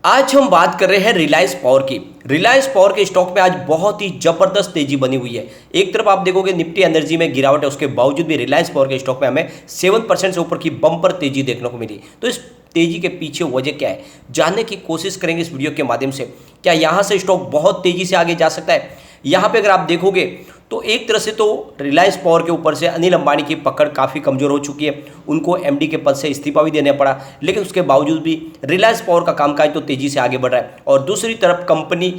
आज हम बात कर रहे हैं रिलायंस पावर की। रिलायंस पावर के स्टॉक में आज बहुत ही जबरदस्त तेजी बनी हुई है। एक तरफ आप देखोगे निफ्टी एनर्जी में गिरावट है, उसके बावजूद भी रिलायंस पावर के स्टॉक में हमें 7% से ऊपर की बम्पर तेजी देखने को मिली। तो इस तेजी के पीछे वजह क्या है, जानने की कोशिश करेंगे इस वीडियो के माध्यम से। क्या यहाँ से स्टॉक बहुत तेजी से आगे जा सकता है? यहाँ पे अगर आप देखोगे तो एक तरह से तो रिलायंस पावर के ऊपर से अनिल अंबानी की पकड़ काफ़ी कमज़ोर हो चुकी है। उनको एमडी के पद से इस्तीफा भी देना पड़ा, लेकिन उसके बावजूद भी रिलायंस पावर का कामकाज तो तेज़ी से आगे बढ़ रहा है। और दूसरी तरफ कंपनी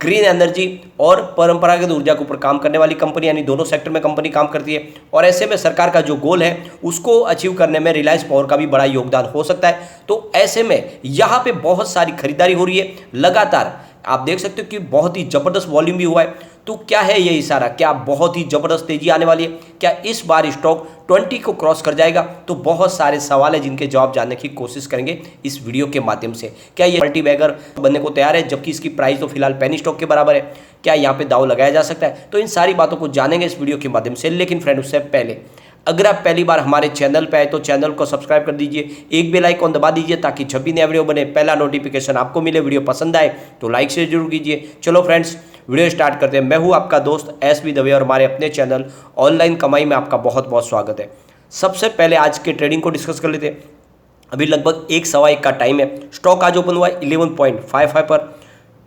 ग्रीन एनर्जी और परंपरागत ऊर्जा के ऊपर काम करने वाली कंपनी, यानी दोनों सेक्टर में कंपनी काम करती है। और ऐसे में सरकार का जो गोल है उसको अचीव करने में रिलायंस पावर का भी बड़ा योगदान हो सकता है। तो ऐसे में यहाँ पे बहुत सारी खरीदारी हो रही है लगातार। आप देख सकते हो कि बहुत ही जबरदस्त वॉल्यूम भी हुआ है। तो क्या है ये इशारा, क्या बहुत ही जबरदस्त तेजी आने वाली है? क्या इस बार स्टॉक 20 को क्रॉस कर जाएगा? तो बहुत सारे सवाल है जिनके जवाब जानने की कोशिश करेंगे इस वीडियो के माध्यम से। क्या ये मल्टी बैगर बनने को तैयार है, जबकि इसकी प्राइस तो फिलहाल पेनी स्टॉक के बराबर है? क्या यहाँ पे दाव लगाया जा सकता है? तो इन सारी बातों को जानेंगे इस वीडियो के माध्यम से। लेकिन फ्रेंड, उससे पहले अगर आप पहली बार हमारे चैनल पे आए तो चैनल को सब्सक्राइब कर दीजिए, एक बेल आइकॉन दबा दीजिए ताकि जब भी नया वीडियो बने पहला नोटिफिकेशन आपको मिले। वीडियो पसंद आए तो लाइक शेयर जरूर कीजिए। चलो फ्रेंड्स, वीडियो स्टार्ट करते हैं। मैं हूं आपका दोस्त एस बी दवे और हमारे अपने चैनल ऑनलाइन कमाई में आपका बहुत बहुत स्वागत है। सबसे पहले आज के ट्रेडिंग को डिस्कस कर लेते हैं। अभी लगभग 1:15 का टाइम है। स्टॉक आज ओपन हुआ है 11.55 पर,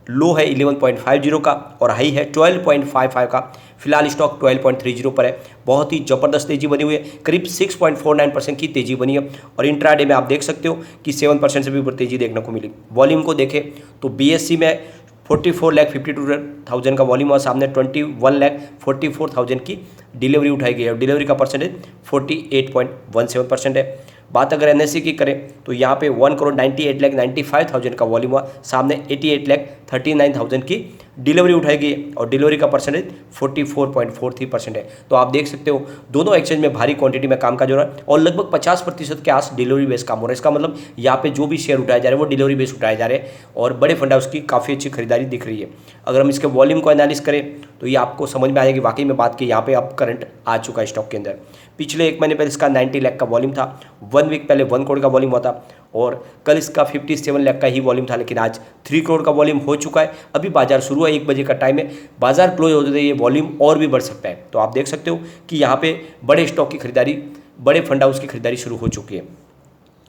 लो है 11.50 का और हाई है 12.55 का। फिलहाल स्टॉक 12.30 पर है। बहुत ही जबरदस्त तेजी बनी हुई है, करीब 6.49% की तेजी बनी है। और इंट्राडे में आप देख सकते हो कि 7% से भी ऊपर तेजी देखने को मिली। वॉल्यूम को देखें तो बीएससी में 44,52,000 का वॉल्यूम और सामने 21,44,000 की डिलीवरी उठाई गई है। और डिलीवरी का परसेंटेज 48.17% है। बात अगर एनएससी की करें तो यहाँ पे 1,98,95,000 का वॉल्यूम हुआ, सामने 88,39,000 की डिलीवरी उठाई गई है और डिलीवरी का परसेंटेज 44.43% है। तो आप देख सकते हो दोनों एक्सचेंज में भारी क्वांटिटी में कामकाज हो रहा है और लगभग 50% के आस डिलीवरी बेस काम हो रहा है। इसका मतलब यहाँ पे जो भी शेयर उठाए जा रहे हैं वो डिलीवरी बेस उठाए जा रहे हैं और बड़े फंड हाउस की काफ़ी अच्छी खरीदारी दिख रही है। अगर हम इसके वॉल्यूम को एनालिस करें तो ये आपको समझ में आएगी वाकई में बात की यहाँ पे अब करंट आ चुका है स्टॉक के अंदर। पिछले एक महीने पहले इसका 90 लाख का वॉल्यूम था, 1 वीक पहले 1 करोड़ का वॉल्यूम हुआ था और कल इसका 57 लाख का ही वॉल्यूम था, लेकिन आज 3 करोड़ का वॉल्यूम हो चुका है। अभी बाजार शुरू है, 1 बजे का टाइम है, बाजार क्लोज हो जाते ये वॉल्यूम और भी बढ़ सकता है। तो आप देख सकते हो कि यहाँ पे बड़े स्टॉक की खरीदारी, बड़े फंड हाउस की खरीदारी शुरू हो चुकी है।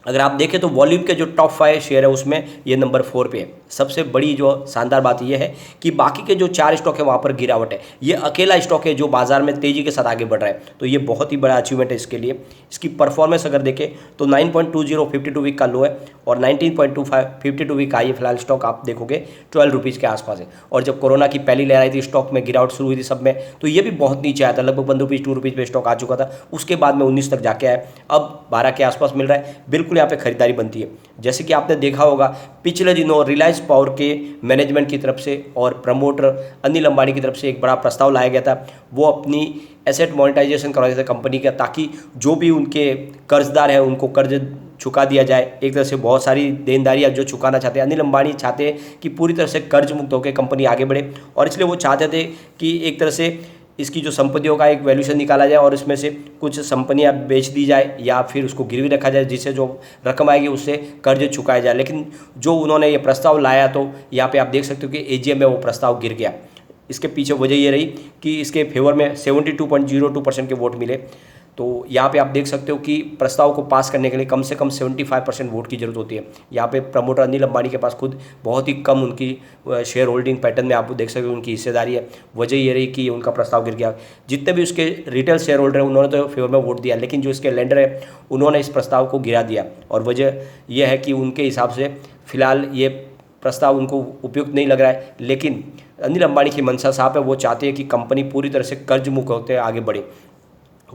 अगर आप देखें तो वॉल्यूम के जो टॉप 5 शेयर है उसमें ये नंबर 4 पे है। सबसे बड़ी जो शानदार बात यह है कि बाकी के जो 4 स्टॉक है वहाँ पर गिरावट है। ये अकेला स्टॉक है जो बाजार में तेजी के साथ आगे बढ़ रहा है। तो ये बहुत ही बड़ा अचीवमेंट है इसके लिए। इसकी परफॉर्मेंस अगर देखें तो 9.20 52 वीक का लो है और 19.25 52 वीक का ये फिलहाल स्टॉक आप देखोगे 12 रुपीज़ के आसपास है। और जब कोरोना की पहली लहर आई थी, स्टॉक में गिरावट शुरू हुई थी सब में, तो ये भी बहुत नीचे आया था, लगभग 1 रुपीज़ 2 रुपीज़ पे स्टॉक आ चुका था। उसके बाद में 19 तक जाके आया, अब 12 के आसपास मिल रहा है। बिल्कुल यहाँ पे खरीदारी बनती है। जैसे कि आपने देखा होगा पिछले दिनों रिलायंस पावर के मैनेजमेंट की तरफ से और प्रमोटर अनिल अंबानी की तरफ से एक बड़ा प्रस्ताव लाया गया था। वो अपनी एसेट मोनेटाइजेशन करवा देते कंपनी का, ताकि जो भी उनके कर्जदार हैं उनको कर्ज चुका दिया जाए। एक तरह से बहुत सारी देनदारियां जो चुकाना चाहते हैं, अनिल अंबानी चाहते हैं कि पूरी तरह से कर्ज मुक्त होकर कंपनी आगे बढ़े और इसलिए वो चाहते थे कि एक तरह से इसकी जो संपत्तियों का एक वैल्यूशन निकाला जाए और इसमें से कुछ संपत्तियां बेच दी जाए या फिर उसको गिरवी रखा जाए, जिससे जो रकम आएगी उससे कर्ज चुकाया जाए। लेकिन जो उन्होंने ये प्रस्ताव लाया तो यहाँ पे आप देख सकते हो कि एजीएम में वो प्रस्ताव गिर गया। इसके पीछे वजह ये रही कि इसके फेवर में 72.02% के वोट मिले। तो यहाँ पे आप देख सकते हो कि प्रस्ताव को पास करने के लिए कम से कम 75% वोट की जरूरत होती है। यहाँ पे प्रमोटर अनिल अंबानी के पास खुद बहुत ही कम उनकी शेयर होल्डिंग पैटर्न में आप देख सकते हो उनकी हिस्सेदारी है। वजह ये रही कि उनका प्रस्ताव गिर गया। जितने भी उसके रिटेल शेयर होल्डर हैं उन्होंने तो फेवर में वोट दिया, लेकिन जो इसके लेंडर है उन्होंने इस प्रस्ताव को गिरा दिया। और वजह यह है कि उनके हिसाब से फिलहाल ये प्रस्ताव उनको उपयुक्त नहीं लग रहा है। लेकिन अनिल अंबानी की मंशा साफ है, वो चाहते हैं कि कंपनी पूरी तरह से कर्ज मुक्त होते आगे बढ़े।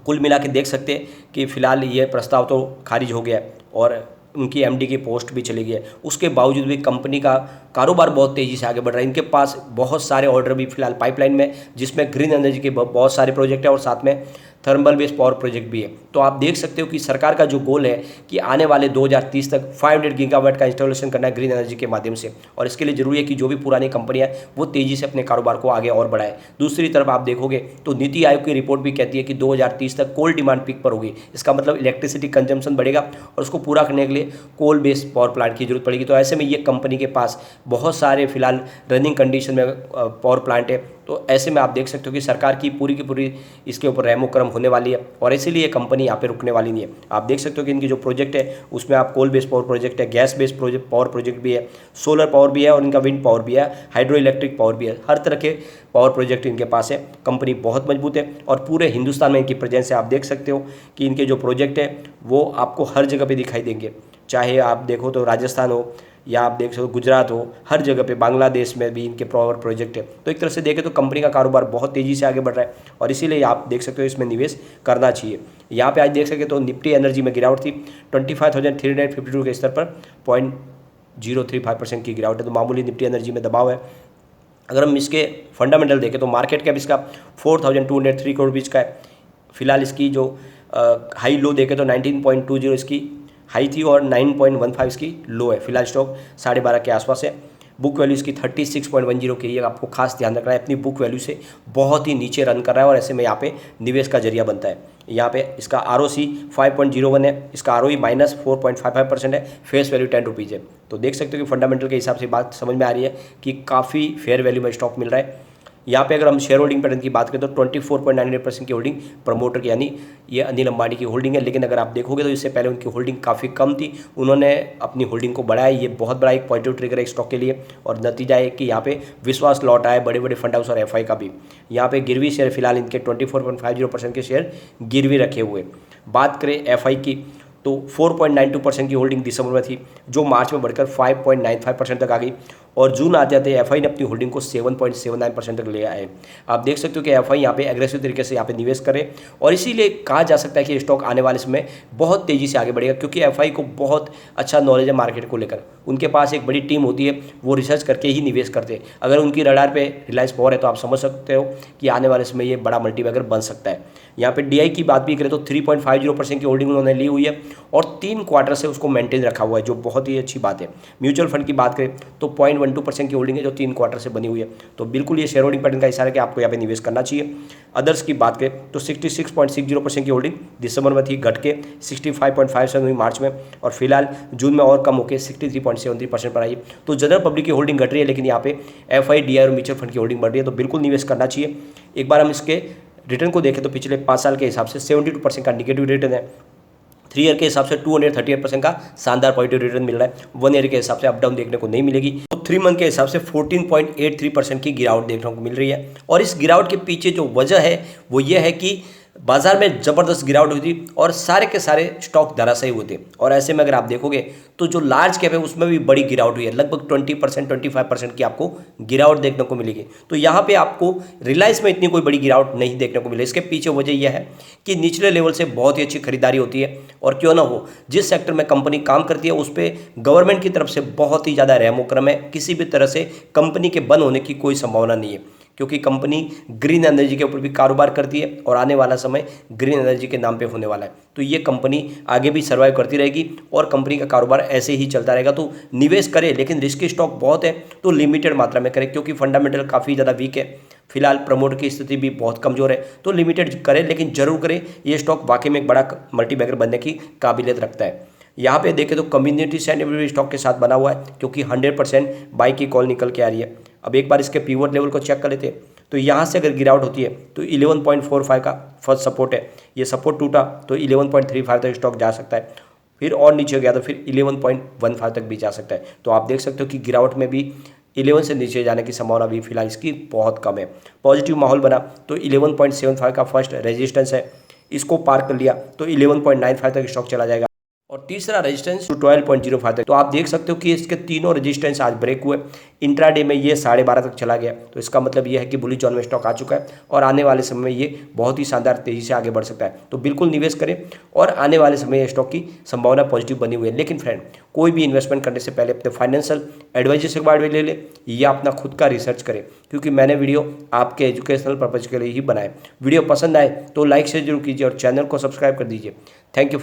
कुल मिला के देख सकते हैं कि फिलहाल ये प्रस्ताव तो खारिज हो गया है और उनकी एमडी की पोस्ट भी चली गई है। उसके बावजूद भी कंपनी का कारोबार बहुत तेज़ी से आगे बढ़ रहा है। इनके पास बहुत सारे ऑर्डर भी फिलहाल पाइपलाइन में, जिसमें ग्रीन एनर्जी के बहुत सारे प्रोजेक्ट हैं और साथ में थर्मल बेस्ड पावर प्रोजेक्ट भी है। तो आप देख सकते हो कि सरकार का जो गोल है कि आने वाले 2030 तक 500 गीगावाट का इंस्टॉलेशन करना है ग्रीन एनर्जी के माध्यम से, और इसके लिए जरूरी है कि जो भी पुरानी कंपनियां हैं वो तेजी से अपने कारोबार को आगे और बढ़ाए। दूसरी तरफ आप देखोगे तो नीति आयोग की रिपोर्ट भी कहती है कि 2030 तक कोल डिमांड पीक पर होगी। इसका मतलब इलेक्ट्रिसिटी कंजम्पशन बढ़ेगा और उसको पूरा करने के लिए कोल बेस्ड पावर प्लांट की जरूरत पड़ेगी। तो ऐसे में ये कंपनी के पास बहुत सारे फिलहाल रनिंग कंडीशन में पावर प्लांट है। तो ऐसे में आप देख सकते हो कि सरकार की पूरी इसके ऊपर रहमो करम होने वाली है, और इसीलिए ये कंपनी यहाँ पे रुकने वाली नहीं है। आप देख सकते हो कि इनकी जो प्रोजेक्ट है उसमें आप कोल बेस्ड पावर प्रोजेक्ट है, गैस बेस्ड पावर प्रोजेक्ट भी है, सोलर पावर भी है, और इनका विंड पावर भी है, हाइड्रो इलेक्ट्रिक पावर भी है। हर तरह के पावर प्रोजेक्ट इनके पास है। कंपनी बहुत मजबूत है और पूरे हिंदुस्तान में इनकी प्रेजेंस है। आप देख सकते हो कि इनके जो प्रोजेक्ट है वो आपको हर जगह पे दिखाई देंगे, चाहे आप देखो तो राजस्थान हो या आप देख सकते हो गुजरात हो, हर जगह पे, बांग्लादेश में भी इनके पावर प्रोजेक्ट है। तो एक तरह से देखें तो कंपनी का कारोबार बहुत तेज़ी से आगे बढ़ रहा है, और इसीलिए आप देख सकते हो इसमें निवेश करना चाहिए। यहाँ पे आज देख सकते तो निफ्टी एनर्जी में गिरावट थी 25,352 के स्तर पर 0.035% की गिरावट है। तो मामूली निफ्टी एनर्जी में दबाव है। अगर हम इसके फंडामेंटल देखें तो मार्केट कैप इसका 4,203 करोड़ रुपीज़ का है। फिलहाल इसकी जो हाई लो देखें तो 19.20 इसकी हाई थी और 9.15 इसकी लो है। फिलहाल स्टॉक 12.5 के आसपास है। बुक वैल्यू इसकी 36.10 की है। आपको खास ध्यान रखना है, अपनी बुक वैल्यू से बहुत ही नीचे रन कर रहा है, और ऐसे में यहाँ पे निवेश का जरिया बनता है। यहाँ पे इसका ROC 5.01 है, इसका ROE -4.55% है, फेस वैल्यू 10 रुपीज़ है। तो देख सकते हो कि फंडामेंटल के हिसाब से बात समझ में आ रही है कि काफ़ी फेयर वैल्यू में स्टॉक मिल रहा है। यहाँ पे अगर हम शेयर होल्डिंग पैटर्न की बात करें तो 24.98% की होल्डिंग प्रमोटर की, यानी ये अनिल अंबानी की होल्डिंग है। लेकिन अगर आप देखोगे तो इससे पहले उनकी होल्डिंग काफ़ी कम थी, उन्होंने अपनी होल्डिंग को बढ़ाया। ये बहुत बड़ा एक पॉजिटिव ट्रिगर है स्टॉक के लिए, और नतीजा है कि यहाँ पे विश्वास लौट आया बड़े बड़े फंड हाउस और FI का भी। यहाँ पे गिरवी शेयर फिलहाल इनके 24.50% के शेयर गिरवी रखे हुए। बात करें FI की तो 4.92% की होल्डिंग दिसंबर में थी, जो मार्च में बढ़कर 5.95% तक आ गई, और जून आते आते FI ने अपनी होल्डिंग को 7.79% तक ले आए। आप देख सकते हो कि FI यहाँ पे एग्रेसिव तरीके से यहाँ पे निवेश करे, और इसीलिए कहा जा सकता है कि स्टॉक आने वाले समय बहुत तेज़ी से आगे बढ़ेगा, क्योंकि FI को बहुत अच्छा नॉलेज है मार्केट को लेकर। उनके पास एक बड़ी टीम होती है, वो रिसर्च करके ही निवेश करते हैं। अगर उनकी रडार पे रिलायंस पावर है तो आप समझ सकते हो कि आने वाले समय ये बड़ा मल्टीबैगर बन सकता है। यहाँ पे DI की बात भी करें तो 3.50% की होल्डिंग उन्होंने ली हुई है, और 3 क्वार्टर से उसको मेंटेन रखा हुआ है, जो बहुत ही अच्छी बात है। म्यूचुअल फंड की बात करें तो 0.12% की होल्डिंग है, जो 3 क्वार्टर से बनी हुई है। तो बिल्कुल ये शेयर होल्डिंग पैटर्न का इशारा है कि आपको यहाँ पे निवेश करना चाहिए। अदर्स की बात करें तो 66.60% की होल्डिंग दिसंबर में थी, घट के 65.57 हुई मार्च में, और फिलहाल जून में और कम होकर 63.73% पर आई। तो जनरल पब्लिक की होल्डिंग घट रही है, लेकिन यहाँ पे FI, DI और म्यूचुअल फंड की होल्डिंग बढ़ रही है। तो बिल्कुल निवेश करना चाहिए। एक बार हम इसके रिटर्न को देखें तो पिछले 5 साल के हिसाब से 72% का निगेटिव रिटर्न है। 3 ईयर के हिसाब से 238% का शानदार पॉजिटिव रिटर्न मिल रहा है। 1 ईयर के हिसाब से अप डाउन देखने को नहीं मिलेगी। तो 3 मंथ के हिसाब से 14.83% की गिरावट देखने को मिल रही है, और इस गिरावट के पीछे जो वजह है वो ये है कि बाजार में ज़बरदस्त गिरावट हुई थी और सारे के सारे स्टॉक धराशायी हुए थे। और ऐसे में अगर आप देखोगे तो जो लार्ज कैप है उसमें भी बड़ी गिरावट हुई है, लगभग 20% 25% की आपको गिरावट देखने को मिलेगी। तो यहाँ पे आपको रिलायंस में इतनी कोई बड़ी गिरावट नहीं देखने को मिले। इसके पीछे वजह यह है कि निचले लेवल से बहुत ही अच्छी खरीदारी होती है, और क्यों ना हो, जिस सेक्टर में कंपनी काम करती है उस पर गवर्नमेंट की तरफ से बहुत ही ज़्यादा रहमो करम है। किसी भी तरह से कंपनी के बंद होने की कोई संभावना नहीं है, क्योंकि कंपनी ग्रीन एनर्जी के ऊपर भी कारोबार करती है, और आने वाला समय ग्रीन एनर्जी के नाम पे होने वाला है। तो ये कंपनी आगे भी सर्वाइव करती रहेगी, और कंपनी का कारोबार ऐसे ही चलता रहेगा। तो निवेश करें, लेकिन रिस्की स्टॉक बहुत है तो लिमिटेड मात्रा में करें, क्योंकि फंडामेंटल काफ़ी ज़्यादा वीक है। फिलहाल प्रमोटर की स्थिति भी बहुत कमज़ोर है, तो लिमिटेड करें, लेकिन जरूर करें। ये स्टॉक वाकई में एक बड़ा मल्टीबैगर बनने की काबिलियत रखता है। यहाँ पे देखें तो कम्युनिटी सेंटिमेंट स्टॉक के साथ बना हुआ है, क्योंकि 100% बाई की कॉल निकल के आ रही है। अब एक बार इसके पिवट लेवल को चेक कर लेते हैं, तो यहाँ से अगर गिरावट होती है तो 11.45 का फर्स्ट सपोर्ट है। ये सपोर्ट टूटा तो 11.35 तक स्टॉक जा सकता है, फिर और नीचे गया तो फिर 11.15 तक भी जा सकता है। तो आप देख सकते हो कि गिरावट में भी 11 से नीचे जाने की संभावना भी फिलहाल इसकी बहुत कम है। पॉजिटिव माहौल बना तो 11.75 का फर्स्ट रेजिस्टेंस है, इसको पार कर लिया तो 11.95 तक स्टॉक चला जाएगा, और तीसरा रेजिस्टेंस 12.05 तक। तो आप देख सकते हो कि इसके तीनों रेजिस्टेंस आज ब्रेक हुए। इंट्राडे में ये 12.5 तक चला गया, तो इसका मतलब ये है कि बुलिश जोन में स्टॉक आ चुका है और आने वाले समय में ये बहुत ही शानदार तेजी से आगे बढ़ सकता है। तो बिल्कुल निवेश करें और आने वाले समय में स्टॉक की संभावना पॉजिटिव बनी हुई है। लेकिन फ्रेंड, कोई भी इन्वेस्टमेंट करने से पहले अपने फाइनेंशियल एडवाइजर से बारे में ले ले या अपना खुद का रिसर्च करें, क्योंकि मैंने वीडियो आपके एजुकेशनल पर्पज के लिए ही बनाए। वीडियो पसंद आए तो लाइक शेयर जरूर कीजिए और चैनल को सब्सक्राइब कर दीजिए। Thank you friend.